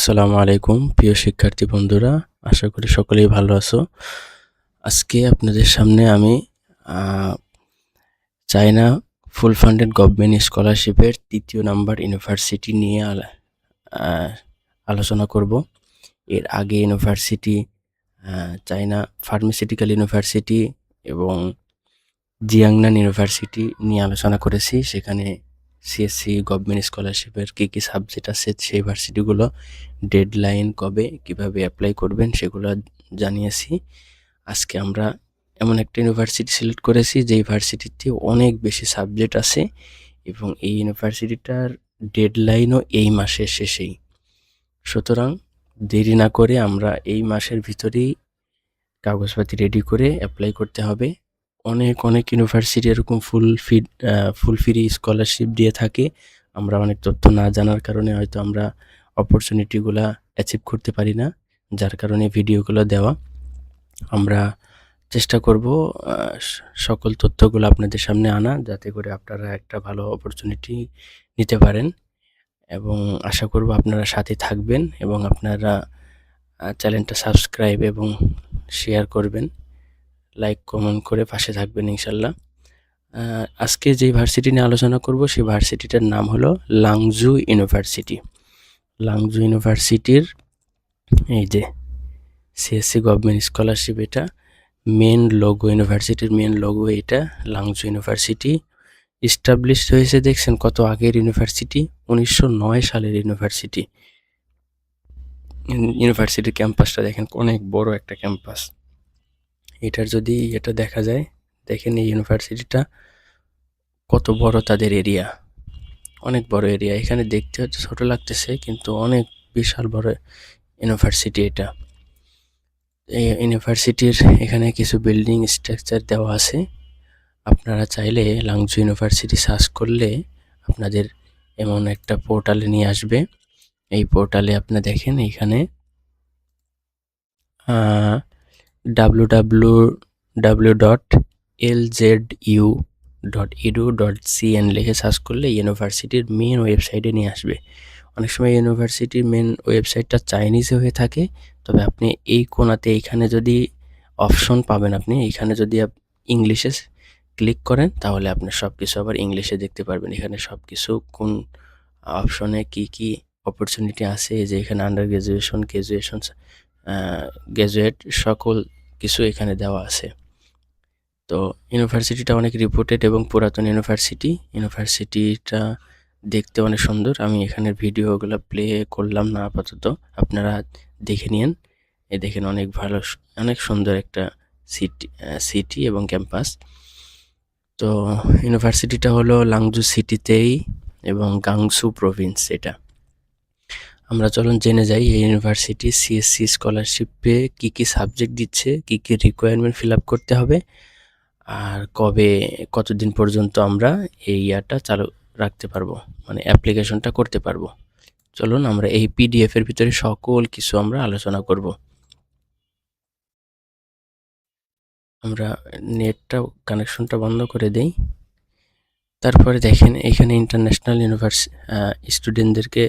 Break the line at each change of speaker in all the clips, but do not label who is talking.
আসসালামু আলাইকুম প্রিয় শিক্ষার্থী বন্ধুরা, আশা করি সকলেই ভালো আছো। আজকে আপনাদের সামনে আমি চায়না ফুল ফান্ডেড গভর্নমেন্ট স্কলারশিপের ৩য় নাম্বার ইউনিভার্সিটি নিয়ে আলোচনা করব। এর আগে ইউনিভার্সিটি চায়না ফার্মাসিউটিক্যাল ইউনিভার্সিটি এবং জিয়াংনান ইউনিভার্সিটি নিয়ে আলোচনা করেছি। সেখানে সিএসসি গভর্নমেন্ট স্কলারশিপের কী কী সাবজেক্ট আছে, সেই ভার্সিটিগুলো ডেডলাইন কবে, কিভাবে অ্যাপ্লাই করবেন সেগুলো জানিয়েছি। আজকে আমরা এমন একটা ইউনিভার্সিটি সিলেক্ট করেছি যে ইউনিভার্সিটিতে অনেক বেশি সাবজেক্ট আছে এবং এই ইউনিভার্সিটিটার ডেডলাইনও এই মাসের শেষেই। সুতরাং দেরি না করে আমরা এই মাসের ভিতরেই কাগজপাতি রেডি করে অ্যাপ্লাই করতে হবে। অনেক ইউনিভার্সিটি এরকম ফুল ফ্রি স্কলারশিপ দিয়ে থাকে। আমরা অনেক তথ্য না জানার কারণে হয়তো আমরা অপরচুনিটিগুলা অ্যাচিভ করতে পারি না, যার কারণে ভিডিওগুলো দেওয়া। আমরা চেষ্টা করব সকল তথ্যগুলো আপনাদের সামনে আনা, যাতে করে আপনারা একটা ভালো অপরচুনিটি নিতে পারেন, এবং আশা করব আপনারা সাথে থাকবেন এবং আপনারা চ্যানেলটা সাবস্ক্রাইব এবং শেয়ার করবেন, লাইক কমেন্ট করে পাশে থাকবেন ইনশাল্লাহ। আজকে যে ভার্সিটি নিয়ে আলোচনা করব সেই ভার্সিটিটার নাম হলো লাংজু ইউনিভার্সিটি। লাংজু ইউনিভার্সিটির এই যে সিএসসি গভর্নমেন্ট স্কলারশিপ, এটা মেন লোগো, ইউনিভার্সিটির মেন লোগো এটা। লাংজু ইউনিভার্সিটি এস্টাবলিশড হয়েছে, দেখছেন কত আগের ইউনিভার্সিটি, 1909 সালের ইউনিভার্সিটি। ইউনিভার্সিটির ক্যাম্পাসটা দেখেন, অনেক বড় একটা ক্যাম্পাস। এটার যদি এটা দেখা যায়, দেখেন এই ইউনিভার্সিটিটা কত বড়, তাদের এরিয়া অনেক বড় এরিয়া। এখানে দেখতে হচ্ছে ছোট লাগতেছে, কিন্তু অনেক বিশাল বড় ইউনিভার্সিটি এটা। এই ইউনিভার্সিটির এখানে কিছু বিল্ডিং স্ট্রাকচার দেওয়া আছে। আপনারা চাইলে লাংজু ইউনিভার্সিটি সার্চ করলে আপনাদের এমন একটা পোর্টালে নিয়ে আসবে। এই পোর্টালে আপনি দেখেন এখানে www.lzu.edu.cn লিখে সার্চ করলে ইউনিভার্সিটির মেন ওয়েবসাইটে নিয়ে আসবে। অনেক সময় ইউনিভার্সিটির মেন ওয়েবসাইটটা চাইনিজে হয়ে থাকে, তবে আপনি এই কোণাতে এইখানে যদি অপশন পাবেন, আপনি এইখানে যদি ইংলিশে ক্লিক করেন তাহলে আপনি সব কিছু আবার ইংলিশে দেখতে পারবেন। এখানে সব কিছু কোন অপশনে কি কি অপরচুনিটি আছে, যে এখানে আন্ডার গ্র্যাজুয়েশন, গ্র্যাজুয়েট সকল কিছু এখানে দেওয়া আছে। তো ইউনিভার্সিটিটা অনেক রিপুটেড এবং পুরাতন ইউনিভার্সিটিটা দেখতে অনেক সুন্দর। আমি এখানের ভিডিওগুলো প্লে করলাম না আপাতত, আপনারা দেখে নিন। দেখেন অনেক ভালো, অনেক সুন্দর একটা সিটি এবং ক্যাম্পাস। তো ইউনিভার্সিটিটা হলো লাংজু সিটিতেই এবং গাংসু প্রভিন্স এটা। আমরা চলুন জেনে যাই এই ইউনিভার্সিটি সিএসসি স্কলারশিপে কী কী সাবজেক্ট দিচ্ছে, কী কী রিকোয়ারমেন্ট ফিল আপ করতে হবে, আর কতদিন পর্যন্ত আমরা এই ইয়ারটা চালু রাখতে পারবো, মানে অ্যাপ্লিকেশনটা করতে পারবো। চলুন আমরা এই পিডিএফের ভিতরে সকল কিছু আমরা আলোচনা করব। আমরা নেটটা কানেকশনটা বন্ধ করে দেই। তারপরে দেখেন এখানে ইন্টারন্যাশনাল স্টুডেন্টদেরকে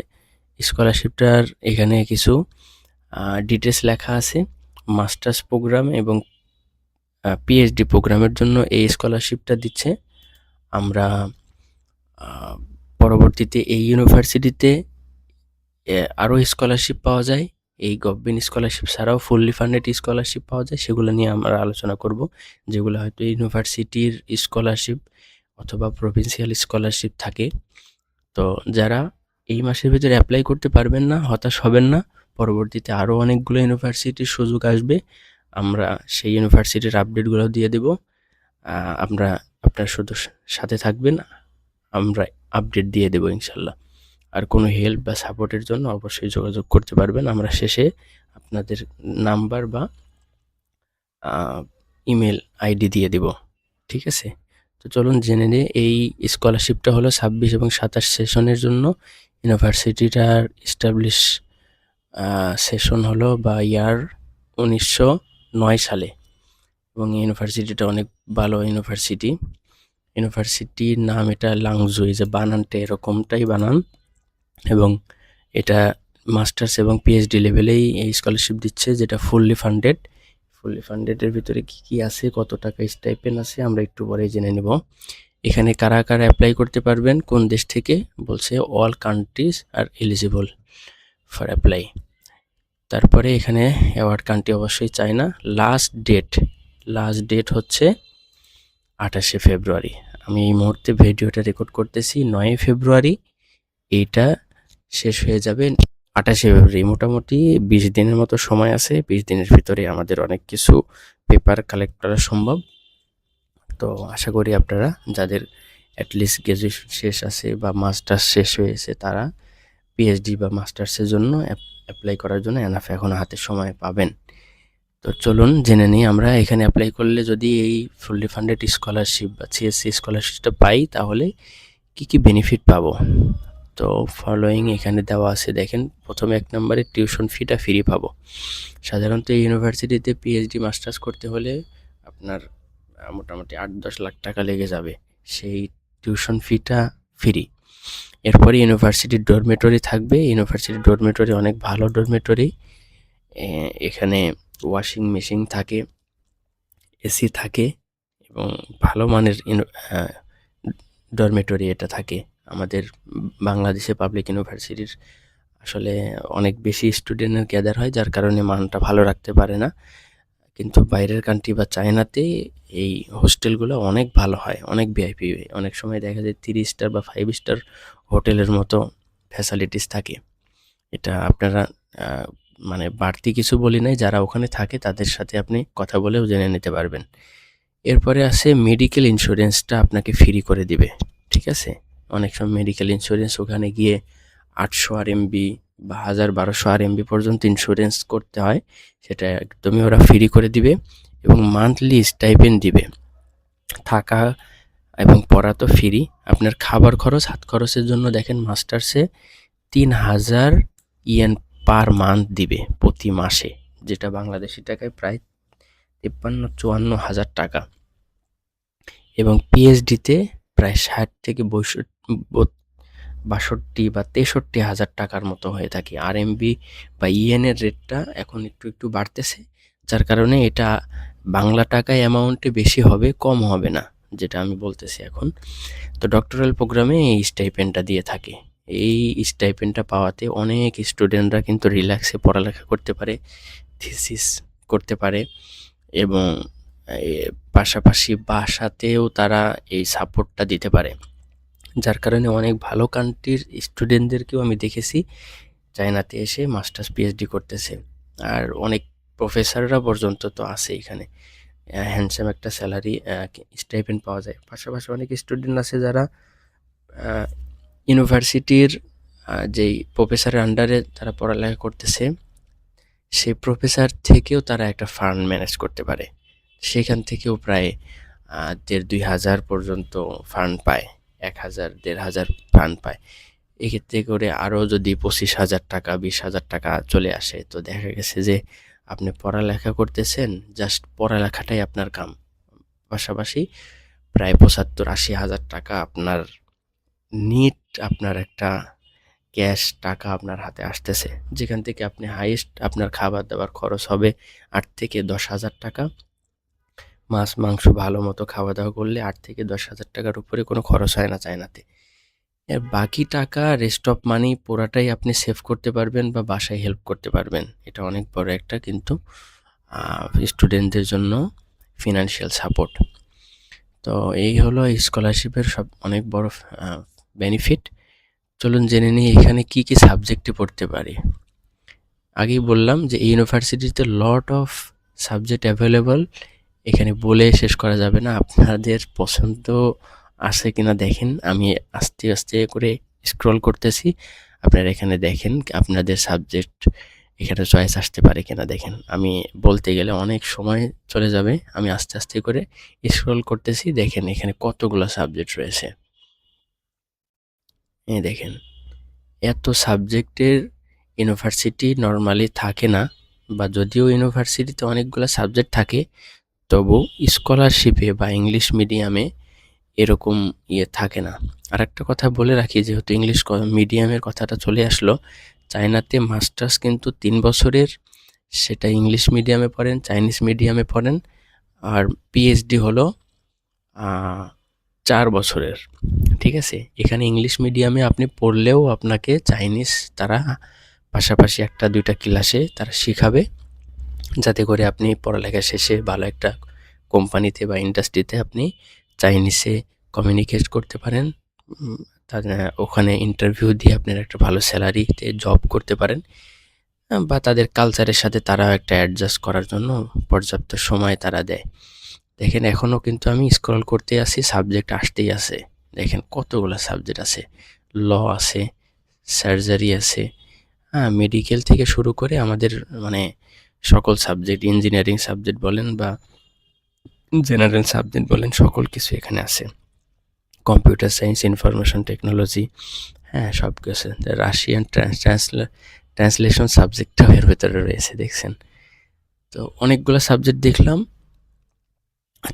স্কলারশিপটার এখানে কিছু ডিটেলস লেখা আছে। মাস্টার্স প্রোগ্রাম এবং পিএইচডি প্রোগ্রামের জন্য এই স্কলারশিপটা দিচ্ছে। আমরা পরবর্তীতে এই ইউনিভার্সিটিতে আরও স্কলারশিপ পাওয়া যায়। এই গভর্নমেন্ট স্কলারশিপ ছাড়াও ফুললি ফান্ডেড স্কলারশিপ পাওয়া যায়, সেগুলো নিয়ে আমরা আলোচনা করব, যেগুলো হয়তো ইউনিভার্সিটির স্কলারশিপ অথবা প্রভিন্সিয়াল স্কলারশিপ থাকে। তো যারা এই মাসের ভিতরে অ্যাপ্লাই করতে পারবেন না, হতাশ হবেন না, পরবর্তীতে আরও অনেকগুলো ইউনিভার্সিটির সুযোগ আসবে। আমরা সেই ইউনিভার্সিটির আপডেটগুলো দিয়ে দেব। আপনার শুধু সাথে থাকবেন, আমরা আপডেট দিয়ে দেবো ইনশাল্লাহ। আর কোনো হেল্প বা সাপোর্টের জন্য অবশ্যই যোগাযোগ করতে পারবেন। আমরা শেষে আপনাদের নাম্বার বা ইমেল আইডি দিয়ে দেব, ঠিক আছে? তো চলুন জেনে নিই। এই স্কলারশিপটা হলো 26 এবং 27 সেশনের জন্য। ইউনিভার্সিটিটার এস্টাবলিশ সেশন হলো বা ইয়ার 1909 সালে, এবং ইউনিভার্সিটিটা অনেক ভালো ইউনিভার্সিটি। ইউনিভার্সিটির নাম এটা লাংজু, যে বানানটা এরকমটাই বানান, এবং এটা মাস্টার্স এবং পিএইচডি লেভেলেই এই স্কলারশিপ দিচ্ছে, যেটা ফুললি ফান্ডেড। ফুললি ফান্ডেডের ভিতরে কি কি আছে, কত টাকা স্টাইপেন্ড আছে, আমরা একটু পরে জেনে নেব। এখানে কারা কারা অ্যাপ্লাই করতে পারবেন, কোন দেশ থেকে, বলছে all countries are eligible for apply. তারপরে এখানে অ্যাওয়ার্ড কান্ট্রি অবশ্যই চায়না। লাস্ট ডেট হচ্ছে 28শে ফেব্রুয়ারি। আমি এই মুহূর্তে ভিডিওটা রেকর্ড করতেছি 9 ফেব্রুয়ারি, এইটা শেষ হয়ে যাবে 28শে ফেব্রুয়ারি। মোটামুটি 20 দিনের মতো সময় আছে। 20 দিনের ভিতরে আমাদের অনেক কিছু পেপার কালেক্ট করা সম্ভব। তো আশা করি আপনারা যাদের অ্যাটলিস্ট গ্র্যাজুয়েশন শেষ আছে বা মাস্টার্স শেষ হয়েছে, তারা পিএইচডি বা মাস্টার্সের জন্য অ্যাপ্লাই করার জন্য এনাফ এখন হাতে সময় পাবেন। তো চলুন জেনে নিই আমরা এখানে অ্যাপ্লাই করলে যদি এই ফুললি ফান্ডেড স্কলারশিপ বা সিএসসি স্কলারশিপটা পাই, তাহলে কি কি বেনিফিট পাবো। তো ফলোয়িং এখানে দেওয়া আছে, দেখেন। প্রথমে 1 নম্বরে টিউশন ফিটা ফ্রি পাবো। সাধারণত এই ইউনিভার্সিটিতে পিএইচডি মাস্টার্স করতে হলে আপনার মোটামুটি 8-10 লাখ টাকা লেগে যাবে, সেই টিউশন ফিটা ফ্রি। এরপরে ইউনিভার্সিটির ডরমেটরি থাকবে। ইউনিভার্সিটির ডরমেটরি অনেক ভালো ডরমেটরি। এখানে ওয়াশিং মেশিন থাকে, এসি থাকে এবং ভালো মানের ডরমেটরি এটা থাকে। আমাদের বাংলাদেশে পাবলিক ইউনিভার্সিটির আসলে অনেক বেশি স্টুডেন্টের গ্যাদার হয়, যার কারণে মানটা ভালো রাখতে পারে না। কিন্তু বাইরের কান্ট্রি বা চায়নাতে এই হোস্টেলগুলো অনেক ভালো হয়, অনেক ভিআইপি। অনেক সময় দেখা যায় 3 স্টার বা 5 স্টার হোটেলের মতো ফ্যাসিলিটিস থাকে। এটা আপনারা মানে বাড়তি কিছু বলি নাই, যারা ওখানে থাকে তাদের সাথে আপনি কথা বলেও জেনে নিতে পারবেন। এরপরে আছে মেডিকেল ইন্স্যুরেন্সটা আপনাকে ফ্রি করে দিবে, ঠিক আছে। অনেক সময় মেডিকেল ইন্স্যুরেন্স ওখানে গিয়ে 800 আরএমবি বা 1000-1200 আরএমবি পর্যন্ত ইন্স্যুরেন্স করতে হয়, সেটা একদমই ওরা ফ্রি করে দিবে। এবং মান্থলি স্টাইপেন্ড দিবে। থাকা এবং পড়া তো ফ্রি। আপনার খাবার খরচ, হাত খরচের জন্য দেখেন মাস্টার্সে 3000 ইয়েন পার মান্থ দিবে প্রতি মাসে, যেটা বাংলাদেশি টাকায় প্রায় 53-54 হাজার টাকা। এবং পিএইচডিতে প্রায় 60 থেকে 62 বা 63 হাজার টাকার মতো হয়ে থাকে। আরএমবি বা ইয়েনের রেটটা এখন একটু বাড়তেছে, যার কারণে এটা বাংলা টাকায় অ্যামাউন্টে বেশি হবে, কম হবে না, যেটা আমি বলতেছি এখন। তো ডক্টরাল প্রোগ্রামে এই স্টাইপেন্ডটা দিয়ে থাকে। এই স্টাইপেন্ডটা পাওয়াতে অনেক স্টুডেন্টরা কিন্তু রিল্যাক্সে পড়ালেখা করতে পারে, থিসিস করতে পারে এবং পাশাপাশি বাসাতেও তারা এই সাপোর্টটা দিতে পারে, যার কারণে অনেক ভালো কান্ট্রির স্টুডেন্টদেরকেও আমি দেখেছি চায়নাতে এসে মাস্টার্স পিএইচডি করতেছে। আর অনেক প্রফেসররা পর্যন্ত তো আছে এখানে, হ্যান্ডসাম একটা স্যালারি স্টাইপেন্ড পাওয়া যায়। পাশাপাশি অনেক স্টুডেন্ট আছে যারা ইউনিভার্সিটির যেই প্রফেসরের আন্ডারে তারা পড়ালেখা করতেছে, সেই প্রফেসর থেকেও তারা একটা ফান্ড ম্যানেজ করতে পারে। সেখান থেকেও প্রায় 1500-2000 পর্যন্ত ফান্ড পায়, 1000-1500 ফান্ড পায়। এক্ষেত্রে করে আরও যদি 25,000 টাকা 20,000 টাকা চলে আসে, তো দেখা গেছে যে আপনি পড়ালেখা করতেছেন, জাস্ট পড়ালেখাটাই আপনার কাম, পাশাপাশি প্রায় 75-80 হাজার টাকা আপনার নিট, আপনার একটা ক্যাশ টাকা আপনার হাতে আসতেছে, যেখান থেকে আপনি হাইয়েস্ট আপনার খাবার দাবার খরচ হবে 8 থেকে 10 হাজার টাকা। মাছ মাংস ভালো মতো খাওয়া দাওয়া করলে 8 থেকে 10 হাজার টাকার উপরে কোনো খরচ হয় না চায়নাতে। এর বাকি টাকা রেস্ট অফ মানি পুরাটাই আপনি সেভ করতে পারবেন বা বাসায় হেল্প করতে পারবেন। এটা অনেক বড় একটা কিন্তু স্টুডেন্টদের জন্য ফিনান্সিয়াল সাপোর্ট। তো এই হলো স্কলারশিপের সব অনেক বড় বেনিফিট। চলুন জেনে নিই এখানে কি কি সাবজেক্টে পড়তে পারি। আগেই বললাম যে এই ইউনিভার্সিটিতে লট অফ সাবজেক্ট অ্যাভেলেবল, এখানে বলে শেষ করা যাবে না। আপনাদের পছন্দ আছে কিনা দেখেন, আমি আস্তে আস্তে করে স্ক্রল করতেছি, আপনারা এখানে দেখেন আপনাদের সাবজেক্ট এখানে চয়েস আসতে পারে কিনা দেখেন। আমি বলতে গেলে অনেক সময় চলে যাবে, আমি আস্তে আস্তে করে স্ক্রল করতেছি। দেখেন এখানে কতগুলো সাবজেক্ট রয়েছে, এই দেখেন। এত সাবজেক্টের ইউনিভার্সিটি নর্মালি থাকে না, বা যদিও ইউনিভার্সিটিতে অনেকগুলো সাবজেক্ট থাকে, তবু স্কলারশিপে বা ইংলিশ মিডিয়ামে এরকম থাকে না। আর একটা কথা বলে রাখি, যেহেতু ইংলিশ মিডিয়ামের কথাটা চলে আসলো, চায়নাতে মাস্টার্স কিন্তু 3 বছরের, সেটা ইংলিশ মিডিয়ামে পড়েন, চাইনিজ মিডিয়ামে পড়েন। আর পিএইচডি হলো 4 বছরের। ঠিক আছে, এখানে ইংলিশ মিডিয়ামে আপনি পড়লেও আপনাকে চাইনিজ তারা পাশাপাশি 1-2টা ক্লাসে তারা শিখাবে, যাতে করে আপনি পড়ালেখা শেষে ভালো একটা কোম্পানিতে বা ইন্ডাস্ট্রিতে আপনি চাইনিজে কমিউনিকেট করতে পারেন। তাদের ওখানে ইন্টারভিউ দিয়ে আপনার একটা ভালো স্যালারিতে জব করতে পারেন, বা তাদের কালচারের সাথে তারা একটা অ্যাডজাস্ট করার জন্য পর্যাপ্ত সময় তারা দেয়। দেখেন এখনও কিন্তু আমি স্ক্রল করতে আছি, সাবজেক্ট আসতেই আছে। দেখেন কতগুলো সাবজেক্ট আছে, ল আছে, সার্জারি আছে, হ্যাঁ, মেডিকেল থেকে শুরু করে আমাদের মানে সকল সাবজেক্ট, ইঞ্জিনিয়ারিং সাবজেক্ট বলেন বা জেনারেল সাবজেক্ট বলেন, সকল কিছু এখানে আছে। কম্পিউটার সায়েন্স, ইনফরমেশন টেকনোলজি, হ্যাঁ সব কিছু। রাশিয়ান ট্রান্সলেশন সাবজেক্টটাও এর ভেতরে রয়েছে, দেখছেন। তো অনেকগুলো সাবজেক্ট দেখলাম।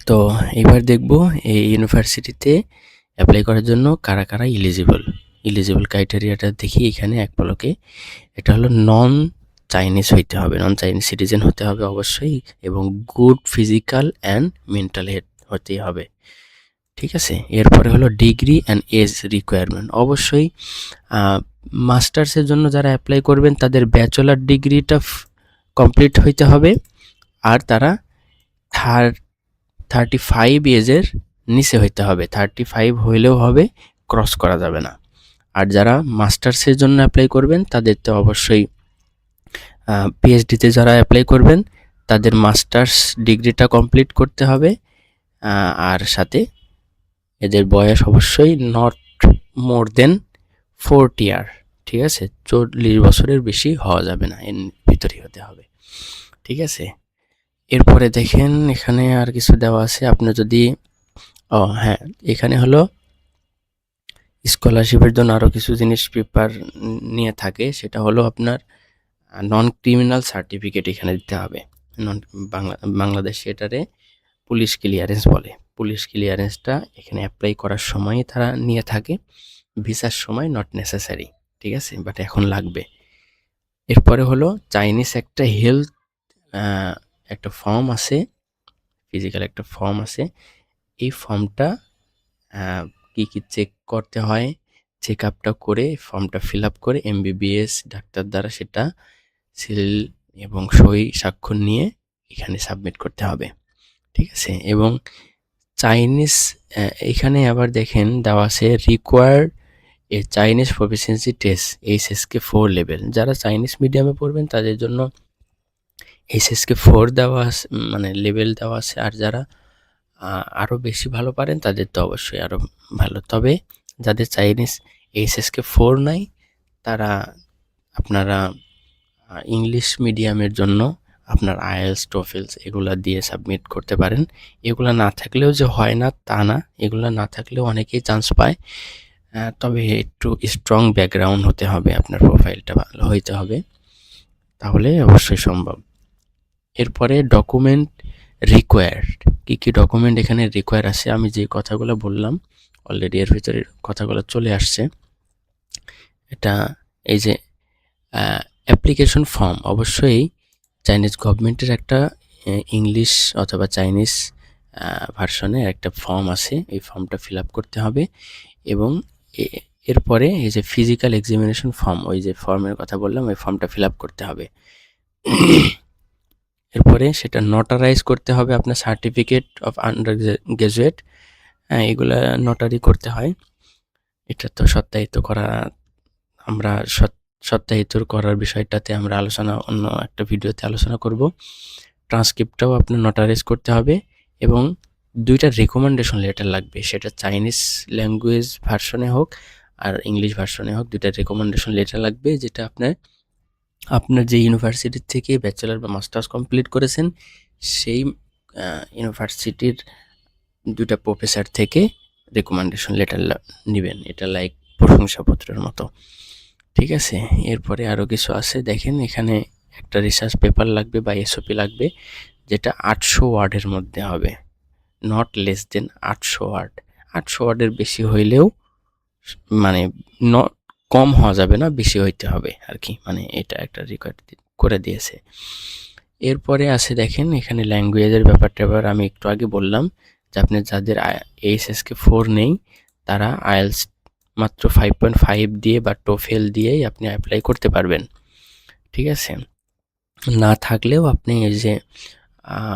তো এবার দেখব এই ইউনিভার্সিটিতে অ্যাপ্লাই করার জন্য কারা কারা এলিজিবল ক্রাইটেরিয়াটা দেখি এখানে এক পলকে। এটা হলো নন চাইনিজ হইতে হবে, নন চাইনিজ সিটিজেন হতে হবে অবশ্যই, এবং good physical and mental health হতে হবে। ঠিক আছে, এরপরে হলো ডিগ্রি অ্যান্ড এজ রিকোয়ারমেন্ট। অবশ্যই মাস্টার্সের জন্য যারা অ্যাপ্লাই করবেন তাদের ব্যাচেলার ডিগ্রিটা কমপ্লিট হইতে হবে, আর তারা 35 এজের নিচে হইতে হবে। 35 হইলেও হবে, ক্রস করা যাবে না। আর যারা মাস্টার্সের জন্য অ্যাপ্লাই করবেন তাদের তো অবশ্যই, পিএইচডিতে যারা অ্যাপ্লাই করবেন তাদের মাস্টার্স ডিগ্রিটা কমপ্লিট করতে হবে, আর সাথে এদের বয়স অবশ্যই নট মোর দেন 40 ইয়ার। ঠিক আছে, 40 বছরের বেশি হওয়া যাবে না, এর ভিতরেই হতে হবে। ঠিক আছে, এরপরে দেখেন এখানে আর কিছু দেওয়া আছে। আপনি যদি হ্যাঁ, এখানে হলো স্কলারশিপের জন্য আরও কিছু জিনিস পেপার নিয়ে থাকে। সেটা হলো আপনার নন ক্রিমিনাল সার্টিফিকেট এখানে দিতে হবে। বাংলাদেশে এটারে পুলিশ ক্লিয়ারেন্স বলে। পুলিশ ক্লিয়ারেন্সটা এখানে অ্যাপ্লাই করার সময় তারা নিয়ে থাকে, ভিসার সময় নট নেসেসারি। ঠিক আছে, বাট এখন লাগবে। এরপরে হলো চাইনিজ একটা হেলথ একটা ফর্ম আছে, ফিজিক্যাল একটা ফর্ম আছে। এই ফর্মটা কী কী চেক করতে হয়, চেক আপটা করে ফর্মটা ফিল আপ করে এমবিবিএস ডাক্তার দ্বারা সেটা সিল এবং সই স্বাক্ষর নিয়ে এখানে সাবমিট করতে হবে। ঠিক আছে, এবং চাইনিজ এখানে আবার দেখেন দেওয়া আছে রিকোয়ার্ড এ Chinese proficiency test HSK 4 level. যারা চাইনিজ মিডিয়ামে পড়বেন তাদের জন্য এইচএসকে 4 দেওয়া আছে, মানে লেভেল দেওয়া আছে। আর যারা আরও বেশি ভালো পারেন তাদের তো অবশ্যই আরও ভালো। তবে যাদের চাইনিজ এইচএসকে 4 নাই, তারা আপনারা ইংলিশ মিডিয়ামের জন্য আপনার আইএলস, টোফেলস এগুলা দিয়ে সাবমিট করতে পারেন। এগুলা না থাকলেও যে হয় না তা না, এগুলা না থাকলেও অনেকেই চান্স পায়। তবে একটু স্ট্রং ব্যাকগ্রাউন্ড হতে হবে, আপনার প্রোফাইলটা ভালো হইতে হবে, তাহলে অবশ্যই সম্ভব। এরপরে ডকুমেন্ট রিকোয়ার্ড, কী কী ডকুমেন্ট এখানে রিকোয়ার আছে, আমি যে কথাগুলো বললাম অলরেডি এর ভিতরে কথাগুলো চলে আসছে। এটা এই যে অ্যাপ্লিকেশন ফর্ম, অবশ্যই চাইনিজ গভর্নমেন্টের একটা ইংলিশ অথবা চাইনিজ ভার্সনে একটা ফর্ম আছে, এই ফর্মটা ফিল আপ করতে হবে। এবং এরপরে এই যে ফিজিক্যাল এক্সামিনেশন ফর্ম, ওই যে ফর্মের কথা বললাম, ওই ফর্মটা ফিল আপ করতে হবে। এরপরে সেটা নোটারাইজ করতে হবে, আপনার সার্টিফিকেট অফ আন্ডার গ্রাজুয়েট, এগুলা নোটারি করতে হয়। এটা তো সত্যায়িত করা, আমরা সত্যায়িত করার বিষয়টাতে আমরা অন্য একটা ভিডিওতে আলোচনা করব। ট্রান্সক্রিপ্টটাও আপনার নোটারাইজ করতে হবে, এবং 2টা রেকমেন্ডেশন লেটার লাগবে, সেটা চাইনিজ ল্যাঙ্গুয়েজ ভার্সনে হোক আর ইংলিশ ভার্সনে হোক, 2টা রেকমেন্ডেশন লেটার লাগবে, যেটা আপনার যে ইউনিভার্সিটির থেকে ব্যাচেলার বা মাস্টার্স কমপ্লিট করেছেন সেই ইউনিভার্সিটির 2টা প্রফেসর থেকে রেকমেন্ডেশন লেটার নেবেন। এটা লাইক প্রশংসাপত্রের মতো। ঠিক আছে, এরপরে আরও কিছু আছে। দেখেন এখানে একটা রিসার্চ পেপার লাগবে বা এসওপি লাগবে, যেটা 800 ওয়ার্ডের মধ্যে হবে, নট লেস দেন 800 ওয়ার্ড। 800 ওয়ার্ডের বেশি হইলেও মানে কম হওয়া যাবে না, বেশি হইতে হবে আর কি, মানে এটা একটা রিকোয়ার্ড করে দিয়েছে। এরপরে আছে দেখেন এখানে ল্যাঙ্গুয়েজের ব্যাপারটা এবার আমি একটু আগে বললাম যে আপনি যাদের এইচএসকে 4 নেই তারা আইএলস মাত্র 5.5 দিয়ে বা টোফেল দিয়েই আপনি অ্যাপ্লাই করতে পারবেন, ঠিক আছে। না থাকলেও আপনি এই যে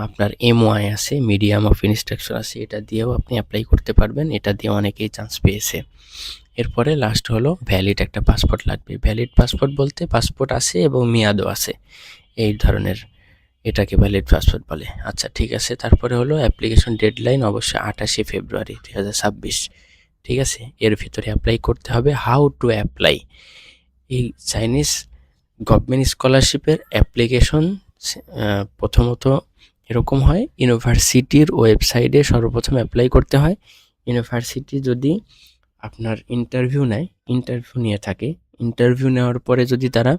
আপনার এমওআই আছে, মিডিয়াম অফ ইনস্ট্রাকশন আছে, এটা দিয়েও আপনি অ্যাপ্লাই করতে পারবেন, এটা দিয়ে অনেকেই চান্স পেয়েছে। এরপরে লাস্ট হলো ভ্যালিড একটা পাসপোর্ট লাগবে। ভ্যালিড পাসপোর্ট বলতে পাসপোর্ট আছে এবং মেয়াদও আছে, এই ধরনের, এটাকে ভ্যালিড পাসপোর্ট বলে। আচ্ছা ঠিক আছে, তারপরে হলো অ্যাপ্লিকেশন ডেডলাইন অবশ্যই 28শে ফেব্রুয়ারি 2026, ঠিক আছে। এর ভিতরে অ্যাপ্লাই করতে হবে। হাউ টু অ্যাপ্লাই, এই চাইনিজ গভর্নমেন্ট স্কলারশিপের অ্যাপ্লিকেশন প্রথমত এরকম হয়, ইউনিভার্সিটির ওয়েবসাইটে সর্বপ্রথম অ্যাপ্লাই করতে হয়। ইউনিভার্সিটি যদি আপনার ইন্টারভিউ নেয়, ইন্টারভিউ নিয়ে থাকে, ইন্টারভিউ নেওয়ার পরে যদি তারা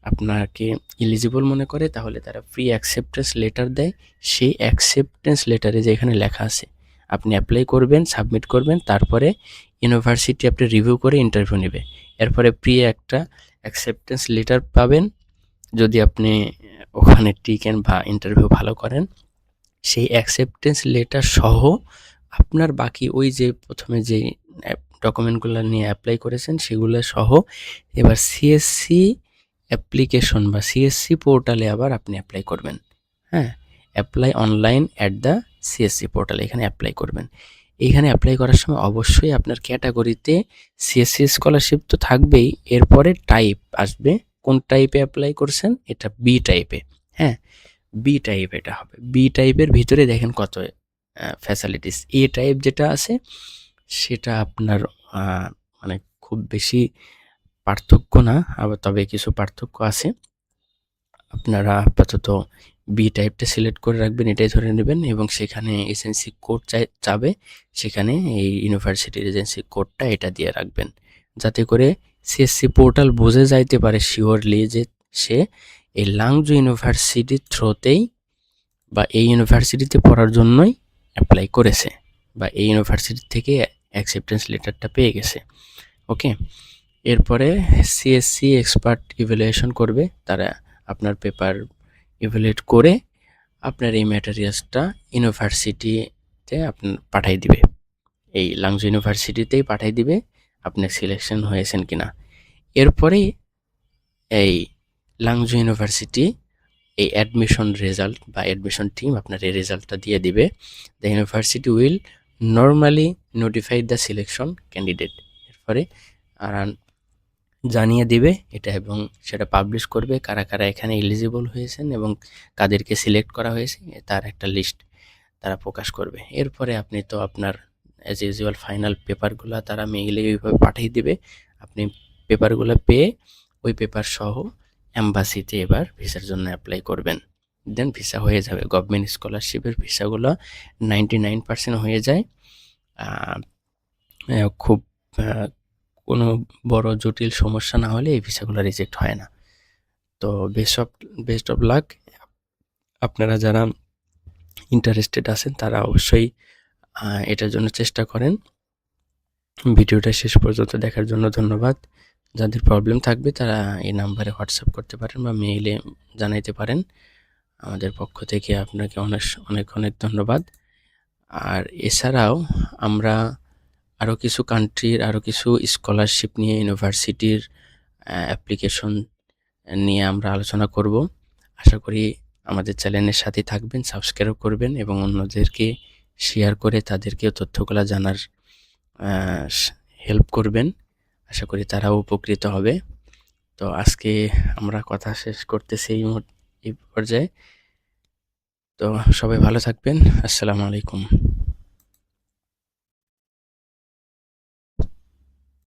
আপনাকে এলিজিবল মনে করে তাহলে তারা প্রি অ্যাকসেপ্টেন্স লেটার দেয়। সেই অ্যাকসেপ্টেন্স লেটারে যেখানে লেখা আছে আপনি অ্যাপ্লাই করবেন, সাবমিট করবেন, তারপরে ইউনিভার্সিটি আপনি রিভিউ করে ইন্টারভিউ নেবে। এরপরে প্রি একটা অ্যাকসেপ্টেন্স লেটার পাবেন যদি আপনি ওখানে টিকেন বা ইন্টারভিউ ভালো করেন। সেই অ্যাকসেপ্টেন্স লেটার সহ আপনার বাকি ওই যে প্রথমে যে ডকুমেন্টগুলো নিয়ে অ্যাপ্লাই করেছেন সেগুলো সহ এবার সিএসসি অ্যাপ্লিকেশন বা সিএসসি পোর্টালে আবার আপনি অ্যাপ্লাই করবেন। হ্যাঁ, apply online at the CSC portal, এখানে অ্যাপ্লাই করবেন। এইখানে অ্যাপ্লাই করার সময় অবশ্যই আপনার ক্যাটাগরিতে সিএসসি স্কলারশিপ তো থাকবেই, এরপরে টাইপ আসবে, কোন টাইপে অ্যাপ্লাই করছেন, এটা বি টাইপে। হ্যাঁ, বি টাইপ এটা হবে। বি টাইপের ভিতরে দেখেন কত ফ্যাসিলিটিস। এ টাইপ যেটা আছে সেটা আপনার মানে খুব বেশি পার্থক্য না, আবার তবে কিছু পার্থক্য আছে। আপনারা আপাতত বি টাইপটা সিলেক্ট করে রাখবেন, এটাই ধরে নেবেন, এবং সেখানে এজেন্সি কোড চাবে, সেখানে এই ইউনিভার্সিটির এজেন্সি কোডটা এটা দিয়ে রাখবেন, যাতে করে সিএসসি পোর্টাল বুঝে যাইতে পারে শিওরলি যে সে এই লাংজু ইউনিভার্সিটির থ্রোতেই বা এই ইউনিভার্সিটিতে পড়ার জন্যই অ্যাপ্লাই করেছে বা এই ইউনিভার্সিটি থেকে অ্যাকসেপ্টেন্স লেটারটা পেয়ে গেছে। ওকে, এরপরে সিএসসি এক্সপার্ট ইভ্যালুয়েশন করবে, তারা আপনার পেপার ইভ্যালুয়েট করে আপনার এই ম্যাটেরিয়ালসটা ইউনিভার্সিটিতে আপনার পাঠিয়ে দিবে, এই লাংজু ইউনিভার্সিটিতেই পাঠিয়ে দিবে আপনার সিলেকশন হয়েছেন কিনা। এরপরে এই লাংজু ইউনিভার্সিটি এই অ্যাডমিশন রেজাল্ট বা অ্যাডমিশন টিম আপনার এই রেজাল্টটা দিয়ে দিবে। The university will normally notify the selection candidate, এরপরে আর জানিয়ে দিবে এটা, এবং সেটা পাবলিশ করবে কারা কারা এখানে এলিজিবল হয়েছেন এবং কাদেরকে সিলেক্ট করা হয়েছে তার একটা লিস্ট তারা প্রকাশ করবে। এরপরে আপনি তো আপনার অ্যাজ ইউজুয়াল ফাইনাল পেপারগুলো তারা মেইলে এইভাবে পাঠিয়ে দিবে, আপনি পেপারগুলো পেয়ে ওই পেপার সহ অ্যাম্বাসিতে এবার ভিসার জন্য অ্যাপ্লাই করবেন, দেন ভিসা হয়ে যাবে। গভর্নমেন্ট স্কলারশিপের ভিসাগুলো 99% হয়ে যায়, খুব কোনো বড় জটিল সমস্যা না হলে এই ভিসাগুলো রিজেক্ট হয় না। তো বেস্ট অফ লাক। আপনারা যারা ইন্টারেস্টেড আছেন তারা অবশ্যই এটার জন্য চেষ্টা করেন। ভিডিওটা শেষ পর্যন্ত দেখার জন্য ধন্যবাদ। যাদের প্রবলেম থাকবে তারা এই নাম্বারে হোয়াটসঅ্যাপ করতে পারেন বা মেইলে জানাইতে পারেন। আমাদের পক্ষ থেকে আপনাকে অনেক অনেক ধন্যবাদ। আর এছাড়াও আমরা আরও কিছু কান্ট্রির আরও কিছু স্কলারশিপ নিয়ে ইউনিভার্সিটির অ্যাপ্লিকেশন নিয়ে আমরা আলোচনা করব। আশা করি আমাদের চ্যানেলের সাথে থাকবেন, সাবস্ক্রাইব করবেন এবং অন্যদেরকে শেয়ার করে তাদেরকেও তথ্যগুলো জানার হেল্প করবেন। আশা করি তারাও উপকৃত হবে। তো আজকে আমরা কথা শেষ করতেছি এই পর্যায়ে। তো সবাই ভালো থাকবেন। আসসালামু আলাইকুম।